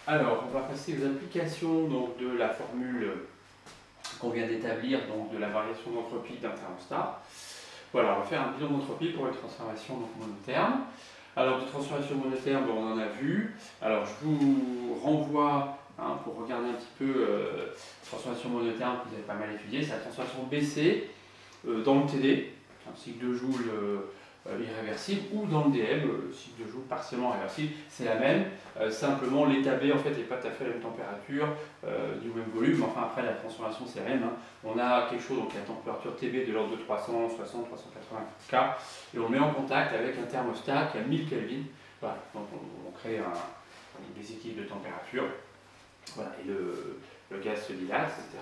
Alors, on va passer aux applications donc, de la formule qu'on vient d'établir, donc de la variation d'entropie d'un thermostat. Voilà, on va faire un bilan d'entropie pour les transformations donc, monothermes. Alors, de transformation monotherme, on en a vu. Alors, je vous renvoie pour regarder un petit peu transformation monotherme que vous avez pas mal étudié. C'est la transformation BC dans le TD, un cycle de Joule irréversible, ou dans le DM, cycle de Joule partiellement réversible. C'est la même, simplement l'état B en fait n'est pas tout à fait la même température, du même volume, mais enfin après la transformation c'est la même. On a quelque chose, donc la température TB de l'ordre de 360-380 K, et on le met en contact avec un thermostat qui a 1000 Kelvin. Voilà, donc on crée des équilibres de température, voilà, et le gaz se dilate, etc.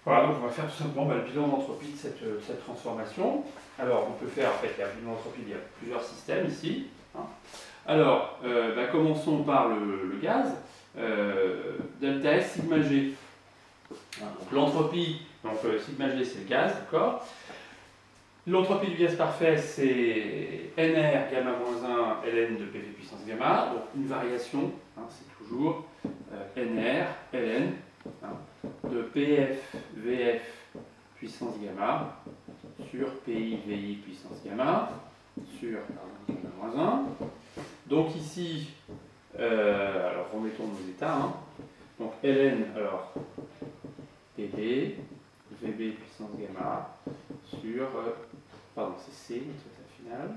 Voilà, donc on va faire tout simplement le bilan d'entropie de cette transformation. Alors, on peut faire, en fait, le bilan d'entropie, il y a plusieurs systèmes ici. Alors, commençons par le gaz. Delta S, sigma G. Donc l'entropie, sigma G, c'est le gaz, d'accord. L'entropie du gaz parfait, c'est NR, gamma-1, ln de PV puissance gamma. Donc une variation, c'est toujours NR, ln, de PF, VF puissance gamma sur PI, VI puissance gamma sur gamma-1. Donc ici, alors remettons nos états. Donc ln, alors PB, VB puissance gamma sur, pardon, c'est C, notre final,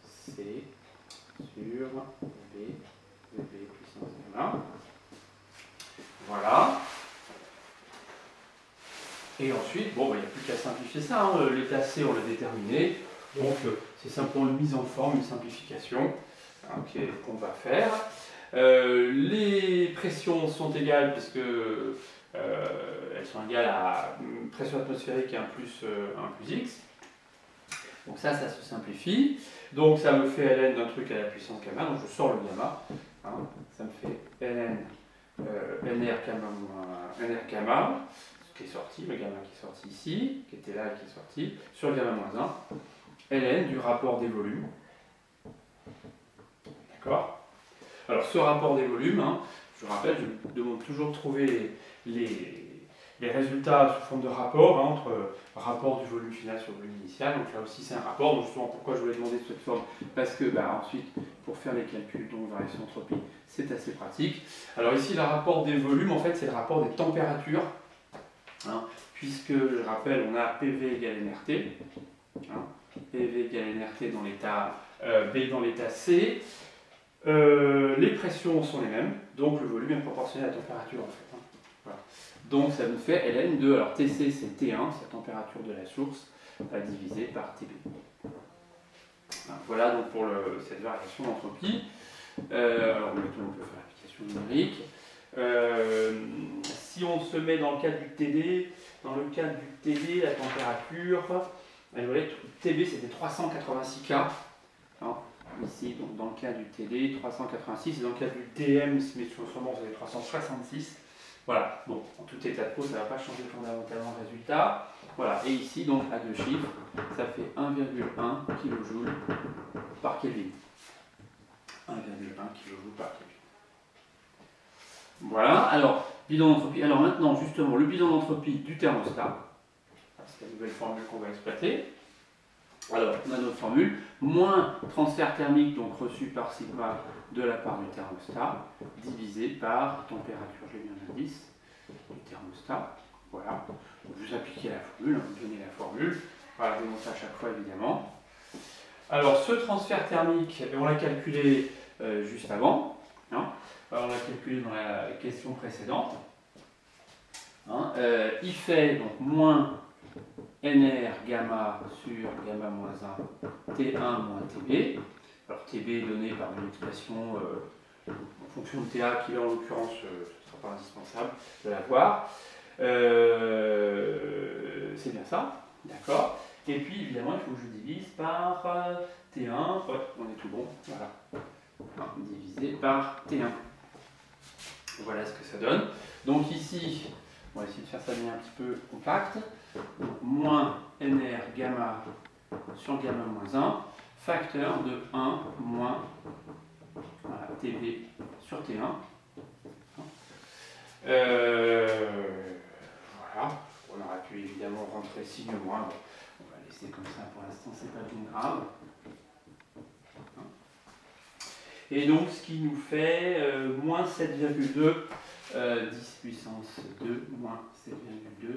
C sur VB, VB puissance gamma. Voilà. Et ensuite, il n'y a plus qu'à simplifier ça. L'état C, on l'a déterminé. Donc, c'est simplement une mise en forme, une simplification qu'on va faire. Les pressions sont égales puisque elles sont égales à une pression atmosphérique et un plus X. Donc ça se simplifie. Donc ça me fait ln d'un truc à la puissance gamma. Donc je sors le gamma. Ça me fait ln nr gamma, ce qui est sorti, le gamma qui est sorti ici, qui était là et qui est sorti, sur gamma-1, ln du rapport des volumes. D'accord. Alors ce rapport des volumes, je vous rappelle, je demande toujours de trouver les résultats sous forme de rapport, entre rapport du volume final sur le volume initial. Donc là aussi c'est un rapport, donc justement pourquoi je voulais demander cette forme, parce que ensuite pour faire les calculs, donc variation d'entropie, c'est assez pratique. Alors ici le rapport des volumes, en fait c'est le rapport des températures, puisque je rappelle on a PV égale nRT, PV égale nRT dans l'état B dans l'état C. Les pressions sont les mêmes, donc le volume est proportionnel à la température en fait. Voilà. Donc ça nous fait ln de, alors Tc c'est T1, c'est la température de la source, divisé par Tb. Voilà donc pour cette variation d'entropie. Alors maintenant on peut faire l'application numérique. Si on se met dans le cadre du TD, la température, vous voyez, Tb c'était 386 K. Ici, donc dans le cas du TD, 386, et dans le cas du TM, mais sûrement vous avez 366. Voilà, bon, en tout état de cause, ça ne va pas changer fondamentalement le résultat. Voilà, et ici, donc à deux chiffres, ça fait 1,1 kJ par Kelvin. 1,1 kJ par Kelvin. Voilà, alors, bilan d'entropie. Alors maintenant, justement, le bilan d'entropie du thermostat. C'est la nouvelle formule qu'on va exploiter. Alors, on a notre formule, moins transfert thermique, donc reçu par sigma de la part du thermostat, divisé par température, j'ai mis un indice, du thermostat. Voilà, donc vous appliquez la formule, vous donnez la formule, voilà, je montre ça à chaque fois évidemment. Alors, ce transfert thermique, on l'a calculé juste avant, alors, on l'a calculé dans la question précédente. Il fait donc moins NR gamma sur gamma-1 T1 moins TB. Alors TB est donné par une expression en fonction de TA qui là en l'occurrence ce ne sera pas indispensable de l'avoir. C'est bien ça, d'accord. Et puis évidemment il faut que je divise par T1, on est tout bon, voilà. Divisé par T1. Voilà ce que ça donne. Donc ici, on va essayer de faire ça de manière un petit peu compacte. Donc, moins NR gamma sur gamma-1, facteur de 1 moins TB sur TB. T1. Voilà, on aurait pu évidemment rentrer signe moins, bon, on va laisser comme ça pour l'instant, c'est pas bien grave. Et donc ce qui nous fait moins 7,2 10 puissance 2 moins 7,2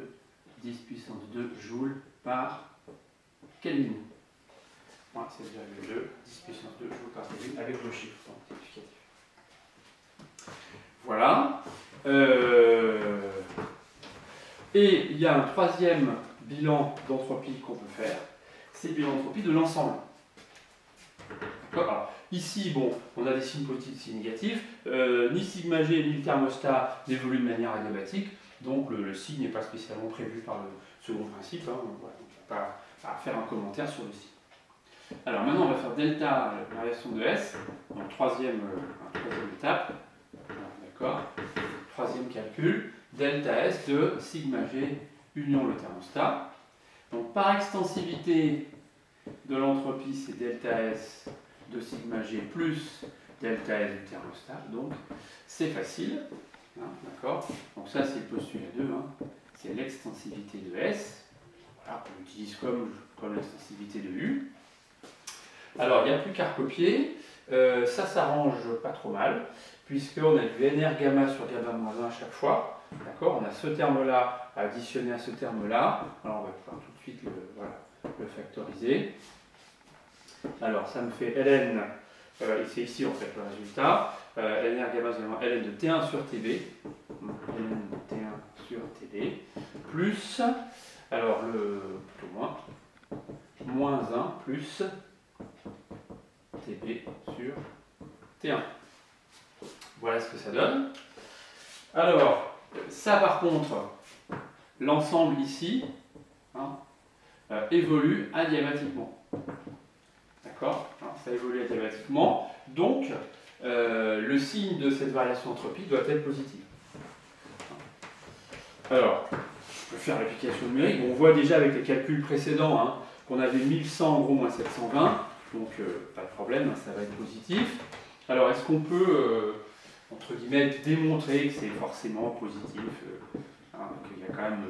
10 puissance 2 joules par Kelvin. Moins 7,2 10 puissance 2 joules par Kelvin avec le chiffre quantificatif. Voilà. Et il y a un troisième bilan d'entropie qu'on peut faire, c'est le bilan d'entropie de l'ensemble. Alors, ici, bon, on a des signes positifs, signes négatifs. Ni sigma g ni le thermostat n'évoluent de manière adiabatique, donc le signe n'est pas spécialement prévu par le second principe. Hein, voilà, donc on ne va pas faire un commentaire sur le signe. Alors maintenant, on va faire delta, la variation de S, donc troisième étape. D'accord. Troisième calcul, delta S de sigma g union le thermostat. Donc par extensivité de l'entropie, c'est delta S de sigma g plus delta S du thermostat. Donc c'est facile. Hein, d'accord. Donc ça c'est le postulat 2. Hein. C'est l'extensivité de S. Voilà, on l'utilise comme l'extensivité de U. Alors il n'y a plus qu'à recopier. Ça s'arrange pas trop mal, puisqu'on a du NR gamma sur gamma moins 1 à chaque fois. D'accord. On a ce terme-là additionné à ce terme-là. Alors on va pouvoir tout de suite le factoriser. Alors ça me fait ln, c'est ici en fait le résultat, NR gamma c'est ln de T1 sur TB, ln de T1 sur TB, plus, alors plutôt moins 1 plus TB sur T1. Voilà ce que ça donne. Alors, ça par contre, l'ensemble ici, hein, évolue adiabatiquement. D'accord. Ça évolue adiabatiquement. Donc, le signe de cette variation d'entropie doit être positif. Alors, je peux faire l'application numérique. On voit déjà avec les calculs précédents hein, qu'on avait 1100 en gros moins 720. Donc, pas de problème, ça va être positif. Alors, est-ce qu'on peut, entre guillemets, démontrer que c'est forcément positif hein, qu'il y a quand même,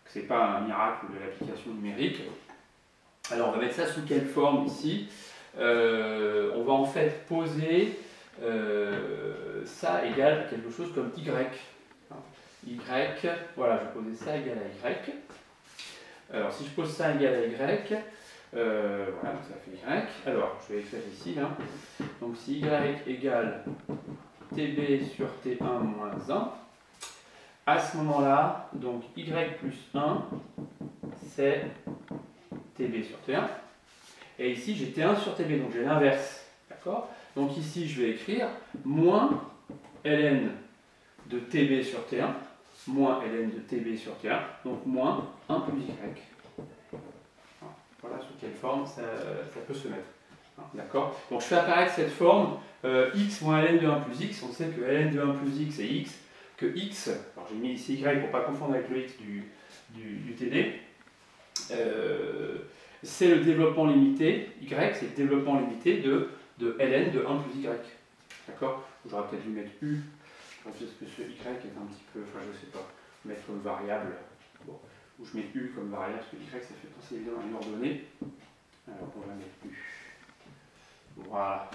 que c'est pas un miracle de l'application numérique. Alors, on va mettre ça sous quelle forme ici? On va en fait poser ça égale à quelque chose comme y. Y, voilà, je vais poser ça égal à y. Alors, si je pose ça égal à y, voilà, ça fait y. Alors, je vais écrire ici, là. Donc, si y égale tb sur t1 moins 1, à ce moment-là, donc y plus 1, c'est tb sur t1. Et ici, j'ai T1 sur TB, donc j'ai l'inverse. D'accord. Donc ici, je vais écrire moins ln de TB sur T1, moins ln de TB sur T1, donc moins 1 plus y. Voilà sous quelle forme ça peut se mettre. D'accord. Donc je fais apparaître cette forme x moins ln de 1 plus x. On sait que ln de 1 plus x est x, que x, alors j'ai mis ici y pour ne pas confondre avec le x du TD. C'est le développement limité, y, c'est le développement limité de ln de 1 plus y. D'accord. J'aurais peut-être dû mettre u, parce que ce y est un petit peu, enfin je sais pas, mettre comme variable, bon, ou je mets u comme variable, parce que y ça fait penser évidemment à une ordonnée. Alors on va mettre u. Voilà.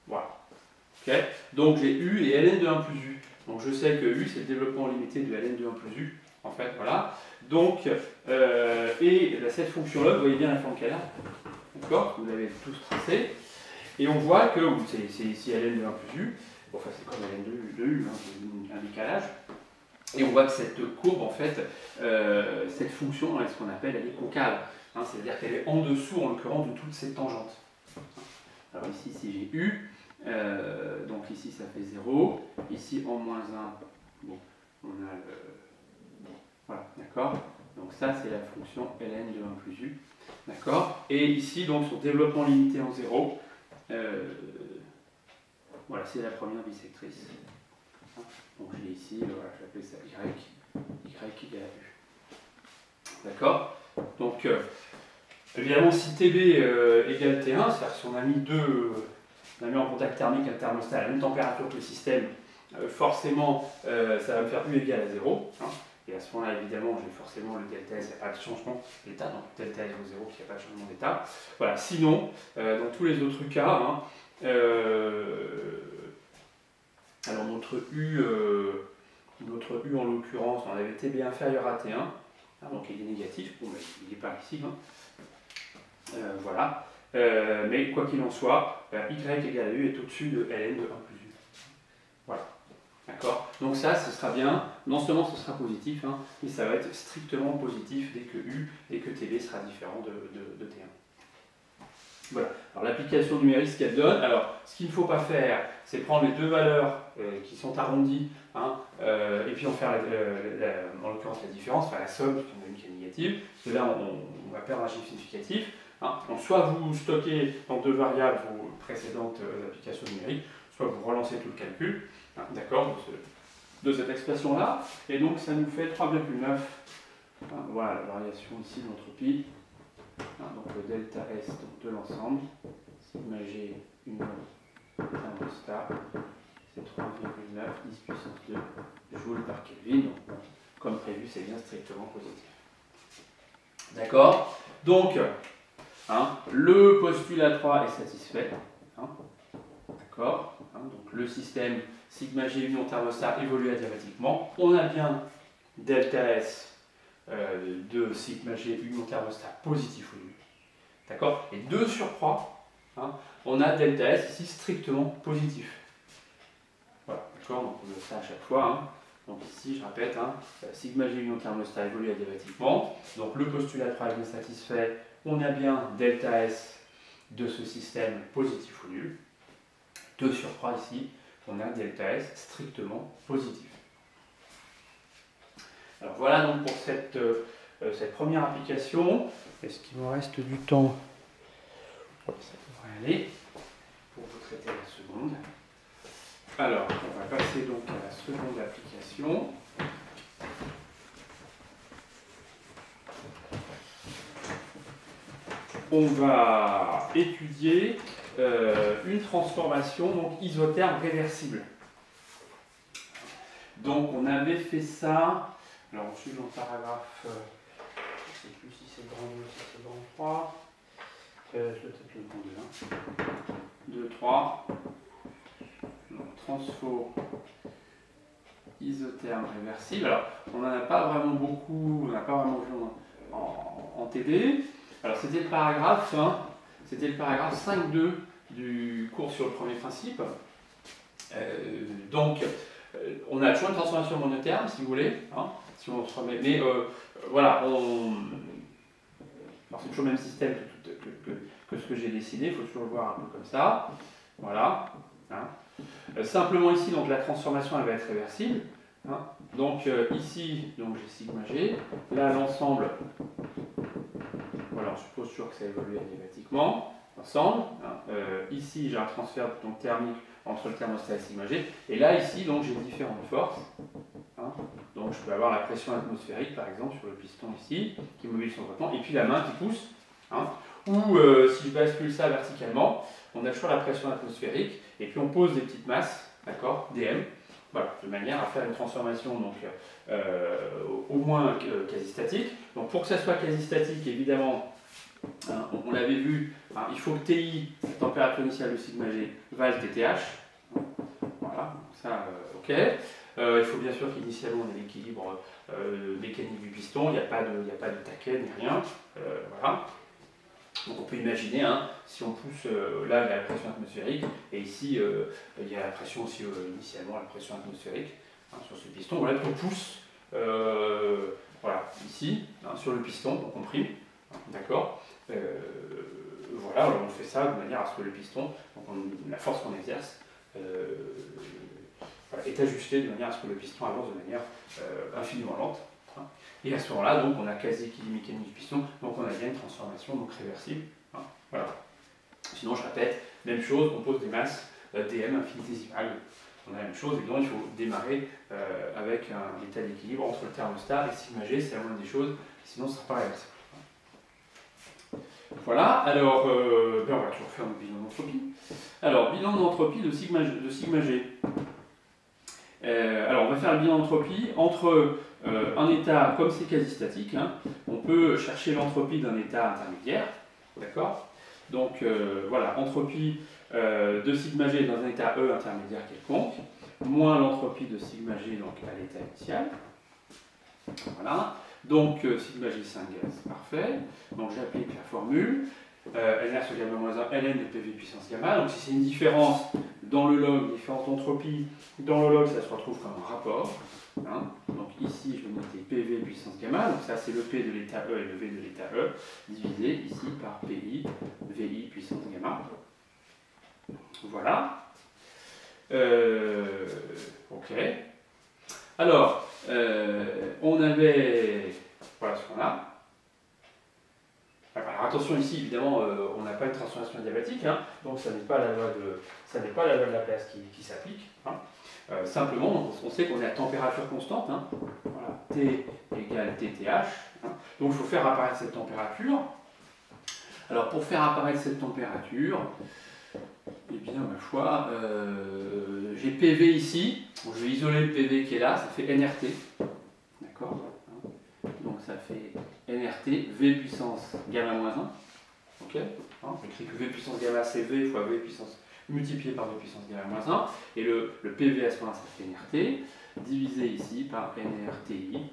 Voilà. Ok. Donc j'ai u et ln de 1 plus u. Donc je sais que u c'est le développement limité de ln de 1 plus u. En fait, voilà. Donc, et cette fonction-là, vous voyez bien la forme qu'elle a. D'accord. Vous l'avez tous tracé. Et on voit que c'est ici ln de 1 plus u. Bon, enfin, c'est comme ln de u, hein, un décalage. Et on voit que cette courbe, en fait, cette fonction, est ce qu'on appelle, elle est concave. Hein, c'est-à-dire qu'elle est en dessous, en l'occurrence, de toutes ces tangentes. Alors ici, si j'ai u, donc ici, ça fait 0. Ici, en moins 1, bon, on a voilà, d'accord. Donc ça, c'est la fonction ln de 1 plus u. D'accord. Et ici, donc, son développement limité en 0. Voilà, c'est la première bisectrice. Donc je l'ai ici, voilà, je vais appeler ça y égale à u. D'accord. Donc Évidemment, si TB égale T1, c'est-à-dire si on a mis en contact thermique un thermostat à la même température que le système, forcément, ça va me faire U égale à 0. Hein, et à ce moment-là, évidemment, j'ai forcément le delta S, il n'y a pas de changement d'état, donc delta S vaut 0, puisqu'il n'y a pas de changement d'état. Voilà, sinon, dans tous les autres cas, hein, alors notre U en l'occurrence, on avait TB inférieur à T1, hein, donc il est négatif, bon, ben, il n'est pas ici. Hein. Voilà. Mais quoi qu'il en soit, Y égale à U est au-dessus de Ln de 1 plus U. Voilà. D'accord? Donc ça, ce sera bien. Non seulement ce sera positif, hein, mais ça va être strictement positif dès que U et que TB sera différent de T1. Voilà. Alors l'application numérique, ce qu'elle donne, alors ce qu'il ne faut pas faire, c'est prendre les deux valeurs qui sont arrondies, hein, et puis en faire en l'occurrence la différence, enfin la somme, puisqu'on a une qui est négative, parce que là on va perdre un chiffre significatif. Hein. Donc soit vous stockez dans deux variables vos précédentes applications numériques, soit vous relancez tout le calcul, hein, d'accord, de cette expression-là, et donc ça nous fait 3,9. Hein, voilà la variation ici de l'entropie. Donc le delta S donc de l'ensemble, sigma G union thermostat, c'est 3,9 10 puissance 2 joules par Kelvin. Donc, bon, comme prévu, c'est bien strictement positif. D'accord? Donc, hein, le postulat 3 est satisfait. Hein, d'accord? Hein, donc le système sigma G union thermostat évolue adiabatiquement. On a bien delta S de sigma G union thermostat positif ou nul. D'accord? Et de surcroît, hein, on a delta S ici strictement positif. Voilà, d'accord? Donc on a ça à chaque fois. Hein. Donc ici, je répète, hein, sigma G union thermostat évolue adiabatiquement. Donc le postulat 3 est bien satisfait. On a bien delta S de ce système positif ou nul. De surcroît ici, on a delta S strictement positif. Alors voilà donc pour cette première application. Est-ce qu'il me reste du temps? Ça devrait aller pour vous traiter la seconde. Alors, on va passer donc à la seconde application. On va étudier une transformation donc isotherme réversible. Donc on avait fait ça. Alors on suit dans le paragraphe, je ne sais plus si c'est grand 2 ou si c'est grand 3. Je vais peut-être le grand 2. 2, 3. Donc transfo isotherme réversible. Alors on n'en a pas vraiment beaucoup, on n'a pas vraiment vu en TD. Alors c'était le paragraphe, hein, c'était le paragraphe 5.2 du cours sur le premier principe. Donc on a toujours une transformation monotherme si vous voulez. Hein. Si on se remet, mais voilà, c'est toujours le même système que ce que j'ai dessiné, il faut toujours le voir un peu comme ça. Voilà. Hein. Simplement ici, donc la transformation elle va être réversible. Hein. Donc ici, donc j'ai sigma G. Là, l'ensemble, voilà, on suppose toujours que ça évolue adiabatiquement. Ensemble. Hein. Ici, j'ai un transfert donc, thermique entre le thermostat et sigma G. Et là, ici, donc j'ai différentes forces. Hein. Donc je peux avoir la pression atmosphérique, par exemple, sur le piston ici, qui mobile son traitement, et puis la main qui pousse. Hein. Ou si je bascule ça verticalement, on a toujours la pression atmosphérique, et puis on pose des petites masses, d'accord, DM, voilà, de manière à faire une transformation donc, au moins quasi-statique. Donc pour que ça soit quasi-statique, évidemment, hein, on l'avait vu, hein, il faut que TI, la température initiale de sigma G, vaille TTH. Voilà, ça, ok. Il faut bien sûr qu'initialement on ait l'équilibre mécanique du piston, il n'y a pas de taquet ni rien. Voilà. Donc on peut imaginer, hein, si on pousse, là il y a la pression atmosphérique, et ici il y a la pression aussi initialement, la pression atmosphérique hein, sur ce piston. Voilà, on pousse voilà, ici, hein, sur le piston, on comprime, hein, d'accord. Voilà, alors on fait ça de manière à ce que le piston, donc la force qu'on exerce, voilà, est ajustée de manière à ce que le piston avance de manière infiniment lente. Hein. Et à ce moment-là, donc, on a quasi-équilibre mécanique du piston, donc on a bien une transformation donc réversible. Hein. Voilà. Sinon, je répète, même chose, on pose des masses dm infinitésimales. On a la même chose, et donc il faut démarrer avec un état d'équilibre entre le thermostat et sigma G, c'est la moindre des choses, sinon ce ne sera pas réversible. Voilà, alors on va toujours faire notre bilan d'entropie. Alors, bilan d'entropie de sigma G. Alors, on va faire le bilan d'entropie entre un état, comme c'est quasi statique, hein, on peut chercher l'entropie d'un état intermédiaire, d'accord? Donc, voilà, entropie de sigma G dans un état E intermédiaire quelconque, moins l'entropie de sigma G donc, à l'état initial. Voilà, donc sigma G c'est un gaz, parfait. Donc, j'applique la formule. Ln sur gamma moins 1, ln de PV puissance gamma. Donc si c'est une différence dans le log, différence d'entropie, dans le log ça se retrouve comme un rapport. Hein. Donc ici je vais noter PV puissance gamma, donc ça c'est le P de l'état E et le V de l'état E, divisé ici par PI, VI puissance gamma. Voilà. Ok. Alors, on avait... Voilà ce qu'on a. Alors attention ici, évidemment, on n'a pas une transformation adiabatique, hein, donc ça n'est pas la loi de Laplace qui s'applique. Hein. Simplement, on sait qu'on est à température constante. Hein. Voilà, T égale TTH. Hein. Donc il faut faire apparaître cette température. Alors pour faire apparaître cette température, eh bien, ma foi, j'ai PV ici. Bon, je vais isoler le PV qui est là, ça fait NRT. D'accord ? Donc ça fait NRT, V puissance gamma moins 1. Ok, hein, j'écris que V puissance gamma c'est V fois V puissance multiplié par V puissance gamma moins 1. Et le PV à ce moment-là, ça fait NRT, divisé ici par NRTI,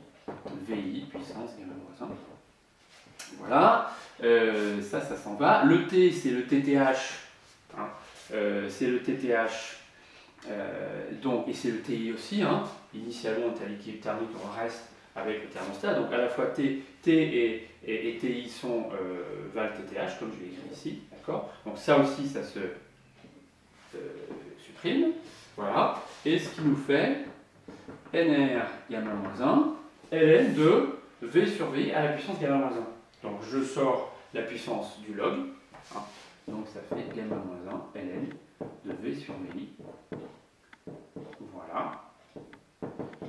VI puissance gamma moins 1. Voilà, ça s'en va. Le T, c'est le TTH. Hein, c'est le TTH. Donc, et c'est le TI aussi. Hein. Initialement, on est à l'équilibre thermique, on reste avec le thermostat, donc à la fois T et TI sont val TTH, comme je l'ai écrit ici, d'accord? Donc ça aussi, ça se supprime, voilà, et ce qui nous fait NR gamma moins 1, ln de V sur VI à la puissance gamma moins 1. Donc je sors la puissance du log, hein, donc ça fait gamma moins 1, ln de V sur VI, voilà,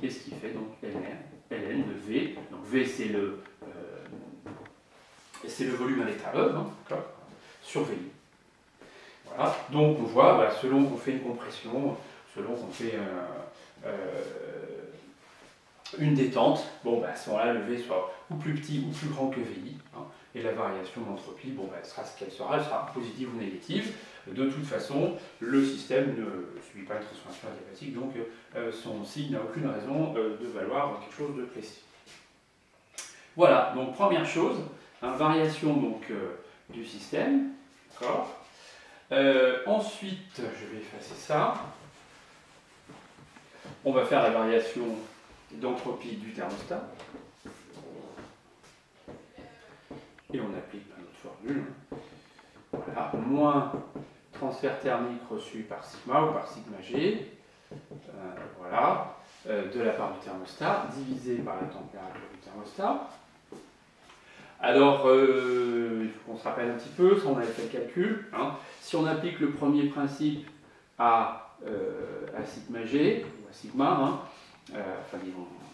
et ce qui fait donc ln de V, donc V c'est le volume à l'état E, hein, sur VI. Voilà, donc on voit, bah, selon qu'on fait une compression, selon qu'on fait une détente, bon, bah, à ce moment-là, le V soit ou plus petit ou plus grand que VI, hein, et la variation d'entropie, bon, bah, elle sera ce qu'elle sera, elle sera positive ou négative. De toute façon, le système ne subit pas une transformation adiabatique, donc son signe n'a aucune raison de valoir quelque chose de précis. Voilà, donc première chose, hein, variation donc, du système. D'accord. Ensuite, je vais effacer ça. On va faire la variation d'entropie du thermostat. Et on applique notre formule. Voilà, moins transfert thermique reçu par sigma ou par sigma G. Voilà, de la part du thermostat, divisé par la température du thermostat. Alors, il faut qu'on se rappelle un petit peu, ça on avait fait le calcul. Hein. Si on applique le premier principe à sigma G, ou à sigma, hein, enfin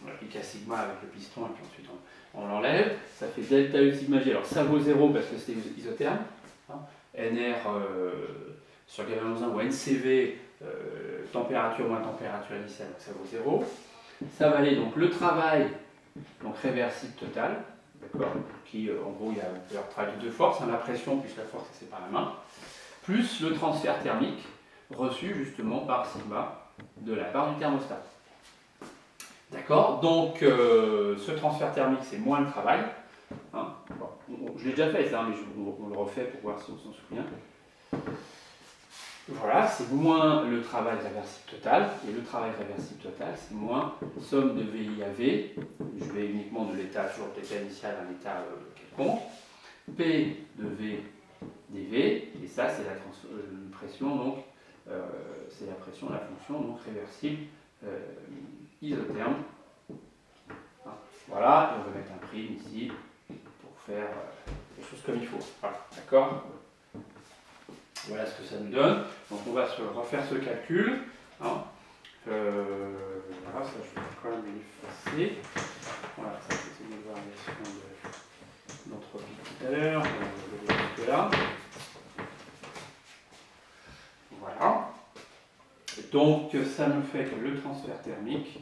on applique à sigma avec le piston et puis ensuite on l'enlève, ça fait delta U sigma G. Alors ça vaut 0 parce que c'est isotherme. Hein. NR sur gamma moins 1 ou NCV, température moins température initiale, donc ça vaut 0. Ça va aller donc le travail, donc réversible total. D'accord, qui en gros il y a un travail de deux forces, hein, la pression plus la force c'est par la main, plus le transfert thermique reçu justement par sigma de la part du thermostat. D'accord, donc ce transfert thermique c'est moins le travail. Hein. Bon, je l'ai déjà fait ça, mais on le refait pour voir si on s'en souvient. Voilà, c'est moins le travail réversible total, et le travail réversible total, c'est moins somme de VI à V, je vais uniquement de l'état, toujours de l'état initial à un état quelconque, P de V dV, et ça c'est la pression, donc c'est la pression de la fonction donc réversible isotherme. Voilà, et on va mettre un prime ici pour faire les choses comme il faut. Voilà, d'accord ? Voilà ce que ça nous donne. Donc on va se refaire ce calcul. Hein. Voilà, ça je vais quand même l'effacer. Voilà, ça c'était une variation d'entropie tout à l'heure, là. Voilà. Donc ça me fait que le transfert thermique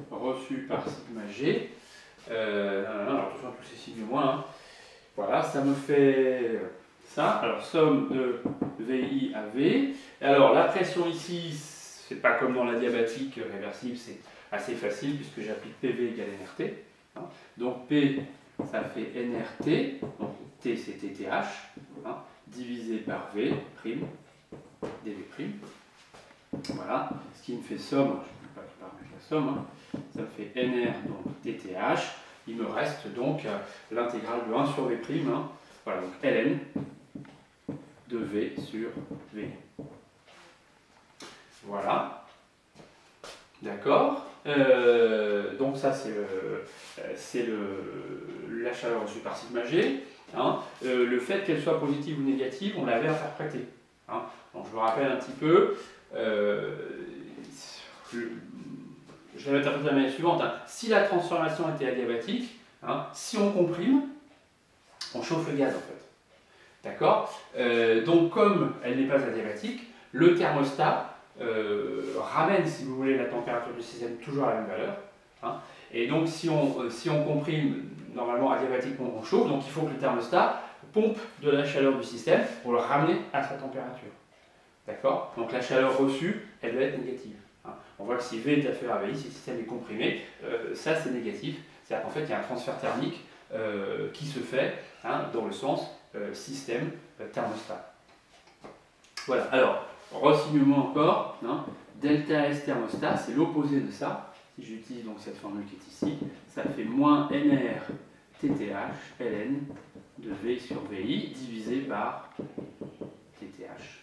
reçu par sigma g, alors attention à tous ces signes moins, hein. Voilà, ça me fait ça. Alors somme de VI à V. Alors la pression ici, c'est pas comme dans l'adiabatique réversible, c'est assez facile puisque j'applique PV égale NRT. Hein. Donc P, ça fait NRT, donc T c'est TTH, hein, divisé par V', dV'. Voilà, ce qui me fait somme, je ne peux pas mettre la somme, hein, ça me fait NR, donc TTH. Il me reste donc l'intégrale de 1 sur V', hein, voilà, donc ln de V sur V. Voilà. D'accord. Donc ça c'est la chaleur reçue par sigma g. Hein. Le fait qu'elle soit positive ou négative, on l'avait interprété. Hein. Donc je me rappelle un petit peu. Je l'avais interprété de la manière suivante. Hein. Si la transformation était adiabatique, hein, si on comprime, on chauffe le gaz en fait. D'accord. Donc comme elle n'est pas adiabatique, le thermostat ramène, si vous voulez, la température du système toujours à la même valeur. Hein. Et donc si on comprime, normalement adiabatiquement on chauffe, donc il faut que le thermostat pompe de la chaleur du système pour le ramener à sa température. D'accord. Donc la chaleur reçue, elle doit être négative. Hein. On voit que si V est inférieur à VI, si le système est comprimé, ça c'est négatif. C'est-à-dire qu'en fait il y a un transfert thermique qui se fait, hein, dans le sens système thermostat. Voilà. Alors, renseignement encore, hein, delta S thermostat, c'est l'opposé de ça. Si j'utilise donc cette formule qui est ici, ça fait moins NR TTH ln de V sur VI divisé par TTH.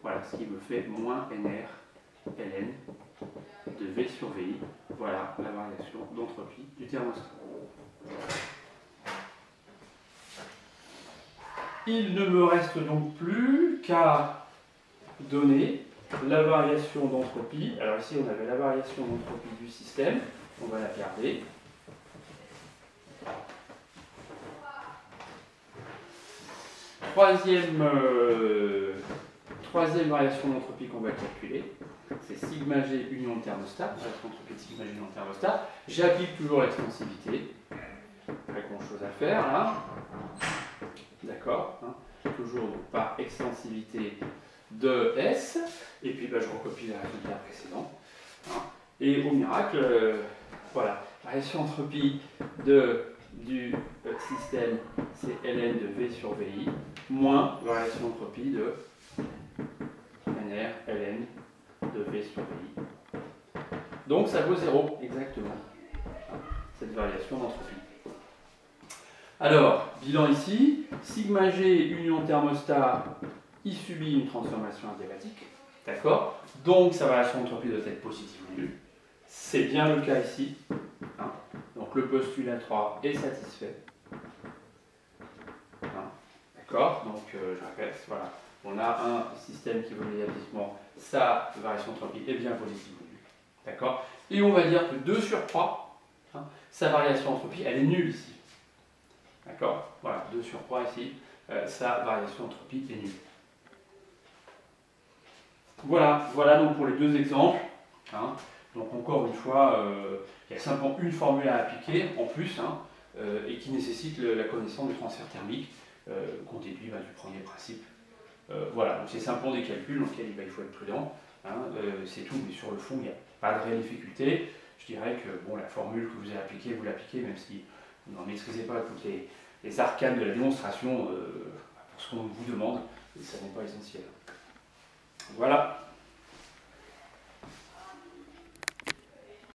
Voilà, ce qui me fait moins NR ln de V sur VI. Voilà la variation d'entropie du thermostat. Il ne me reste donc plus qu'à donner la variation d'entropie. Alors ici on avait la variation d'entropie du système, on va la garder. Troisième variation d'entropie qu'on va calculer, c'est sigma g union de thermostat, variation d'entropie de sigma g union de thermostat. J'applique toujours l'extensivité, pas grand chose à faire là. D'accord, hein. Toujours donc, par extensivité de S, et puis je recopie les résultats précédents. Hein. Et au miracle, voilà, variation d'entropie du système, c'est ln de V sur VI, moins variation d'entropie de NR ln de V sur VI. Donc ça vaut 0, exactement, hein, cette variation d'entropie. Alors, bilan ici, sigma g union thermostat, il subit une transformation adiabatique, d'accord? Donc sa variation d'entropie doit être positive ou nulle. C'est bien le cas ici. Hein. Donc le postulat 3 est satisfait. Hein. D'accord? Donc je répète, voilà. On a un système qui évolue négativement, sa variation d'entropie est bien positive ou nulle. D'accord? Et on va dire que de surcroît, hein, sa variation d'entropie, elle est nulle ici. D'accord? Voilà, de surcroît ici, sa variation d'entropie est nulle. Voilà donc pour les deux exemples. Hein. Donc encore une fois, il y a simplement une formule à appliquer en plus, hein, et qui nécessite la connaissance du transfert thermique qu'on déduit du premier principe. Voilà, donc c'est simplement des calculs dans lesquels il faut être prudent. Hein, c'est tout, mais sur le fond, il n'y a pas de réelle difficulté. Je dirais que bon, la formule que vous avez appliquée, vous l'appliquez, même si vous n'en maîtrisez pas toutes les arcanes de la démonstration pour ce qu'on vous demande, et ça n'est pas essentiel. Voilà.